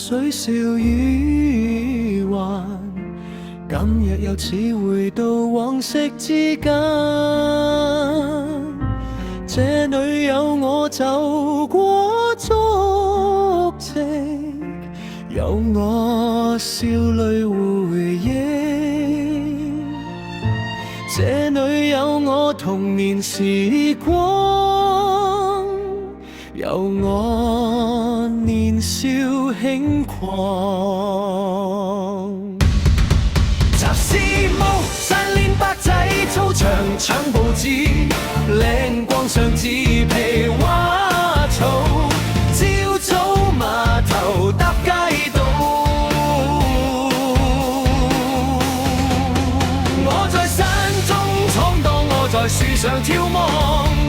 水笑語還，今日又似回到往昔之間。這裏有我走過足跡，有我笑淚回憶，這裏有我童年時光，有我年少輕狂。集思毛散練白仔，操場搶報紙，靚光上紙皮畫草，朝早碼頭搭街道。我在山中闖蕩，我在樹上眺望，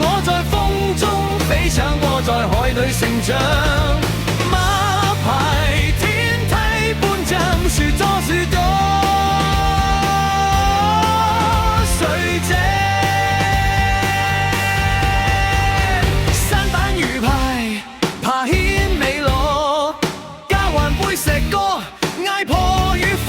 我在風中飛翔，我在海裏成長。馬牌天梯半丈，樹左樹左，誰這山板魚排爬牽尾螺，交還杯石歌，嗌破與火。